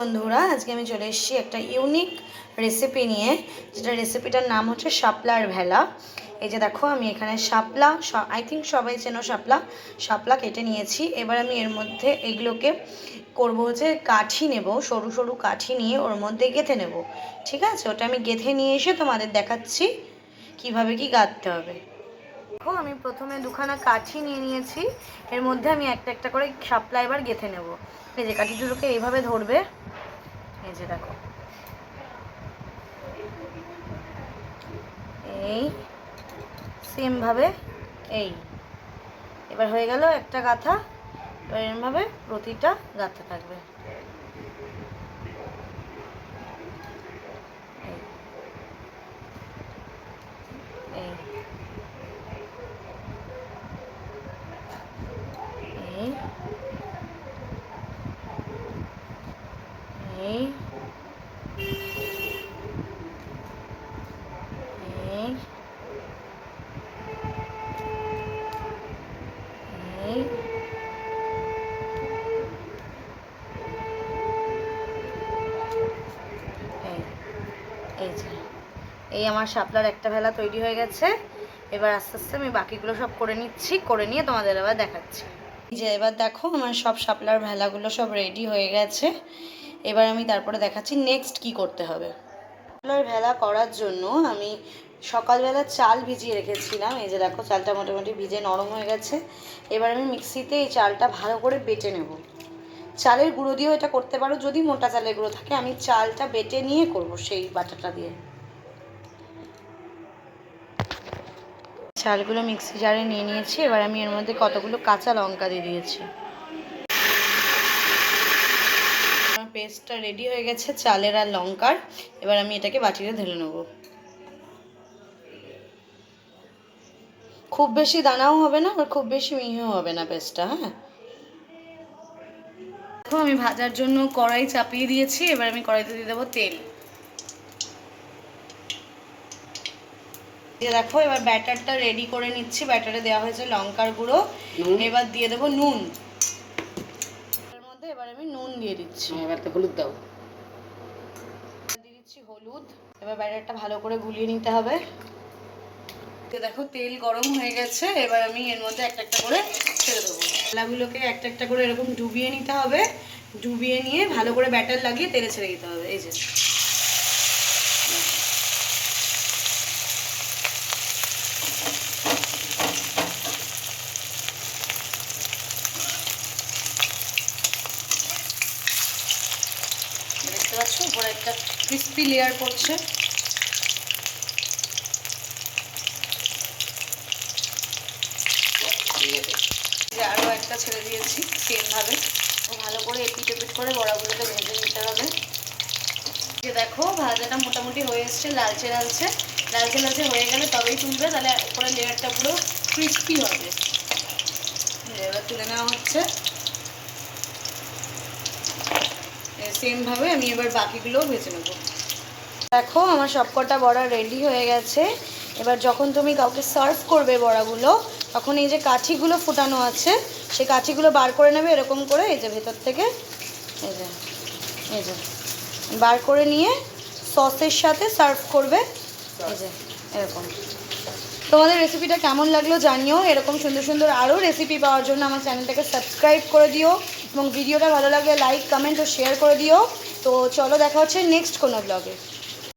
বন্ধুরা আজকে আমি চলে এসেছি একটা ইউনিক রেসিপি নিয়ে, যেটা রেসিপিটার নাম হচ্ছে শাপলার ভেলা। এই যে দেখো, আমি এখানে শাপলা, আই থিঙ্ক সবাই চেনো শাপলা কেটে নিয়েছি। এবার আমি এর মধ্যে এগুলোকে করবো হচ্ছে কাঠি নেব, সরু সরু কাঠি নিয়ে ওর মধ্যে গেঁথে নেব। ঠিক আছে, ওটা আমি গেঁথে নিয়ে এসে তোমাদের দেখাচ্ছি কিভাবে কি গাঁথতে হবে। দেখো, আমি প্রথমে দুখানা কাঠি নিয়ে নিয়েছি, এর মধ্যে আমি একটা একটা করে শাপলা এবার গেঁথে নেব। এই যে কাঠি দুটোকে এইভাবে ধরবে, এই যে দেখো, এই সেম ভাবে, এই এবার হয়ে গেল একটা গাঁথা। এবার এরমভাবে প্রতিটা গাঁথা থাকবে। এই এই এই এই এই এই যে, এই আমার শাপলার একটা ভেলা তৈরি হয়ে গেছে। এবার আস্তে আস্তে আমি বাকিগুলো সব করে নিচ্ছি, করে নিয়ে তোমাদের আবার দেখাচ্ছি। যে এবার দেখো, আমার সব শাপলার ভেলাগুলো সব রেডি হয়ে গেছে। এবার আমি তারপরে দেখাচ্ছি নেক্সট কি করতে হবে। শাপলার ভেলা করার জন্য আমি সকালবেলা চাল ভিজিয়ে রেখেছিলাম। এই যে দেখো, চালটা মোটামুটি ভিজে নরম হয়ে গেছে। এবার আমি মিক্সিতে এই চালটা ভালো করে বেটে নেব। চালের গুঁড়ো দিয়েও এটা করতে পারো, যদি মোটা চালের গুঁড়ো থাকে। আমি চালটা বেটে নিয়ে করব সেই বাটাটা দিয়ে। চালগুলো মিক্সি জারে নিয়ে নিয়েছি। এবার আমি এর মধ্যে কতগুলো কাঁচা লঙ্কা দিয়ে দিয়েছি। আমার পেস্টটা রেডি হয়ে গেছে চালের আর লঙ্কার। এবার আমি এটাকে বাটিতে ঢেলে নেব। খুব বেশি দানাও হবে না আর খুব বেশি মিহিও হবে না পেস্টটা। হ্যাঁ, দেখো, আমি ভাজার জন্য কড়াই চাপিয়ে দিয়েছি। এবার আমি কড়াইতে দিয়ে দেবো তেল। দেখো, এবার ব্যাটারটা রেডি করে নিচ্ছি। ব্যাটারে দেওয়া হয়েছে লঙ্কার গুঁড়ো, এবার দিয়ে দেবো নুন। এর মধ্যে এবার আমি নুন দিয়ে দিচ্ছি। এবার তো হলুদ দাও, দিয়ে দিচ্ছি হলুদ। এবার ব্যাটারটা ভালো করে গুলিয়ে নিতে হবে। দেখো, তেল গরম হয়ে গেছে। এবার আমি এর মধ্যে একটা একটা করে ছেড়ে দেবো। ভেলাগুলোকে একটা একটা করে এরকম ডুবিয়ে নিতে হবে। ডুবিয়ে নিয়ে ভালো করে ব্যাটার লাগিয়ে তেলে ছেড়ে দিতে হবে। এই যে দেখতে পাচ্ছ, উপরে একটা ক্রিস্পি লেয়ার পড়ছে। আরও একটা ছেড়ে দিয়েছি সেমভাবে। ভালো করে এপিট এপিট করে বড়াগুলোকে ভেজে নিতে হবে। যে দেখো, ভাজাটা মোটামুটি হয়ে এসছে, লালচে লালচে লালচে লালচে হয়ে গেলে তবেই তুলবে, তাহলে উপরে লেয়ারটা পুরো ক্রিস্পি হবে। এবার তুলে নেওয়া হচ্ছে। সেমভাবে আমি এবার বাকিগুলোও ভেজে নেব। দেখো, আমার সবকটা বড়া রেডি হয়ে গেছে। এবার যখন তুমি কাউকে সার্ভ করবে বড়াগুলো, তখন এই যে কাঠিগুলো ফুটানো আছে, সেই কাঠিগুলো বার করে নেবে এরকম করে। এই যে ভেতর থেকে এই যে বার করে নিয়ে সসের সাথে সার্ভ করবে। এই যে এরকম। তোমাদের রেসিপিটা কেমন লাগলো জানিও। এরকম সুন্দর সুন্দর আরও রেসিপি পাওয়ার জন্য আমার চ্যানেলটাকে সাবস্ক্রাইব করে দিও, এবং ভিডিওটা ভালো লাগলে লাইক, কমেন্ট ও শেয়ার করে দিও। তো চলো, দেখা হচ্ছে নেক্সট কোনো ব্লগে।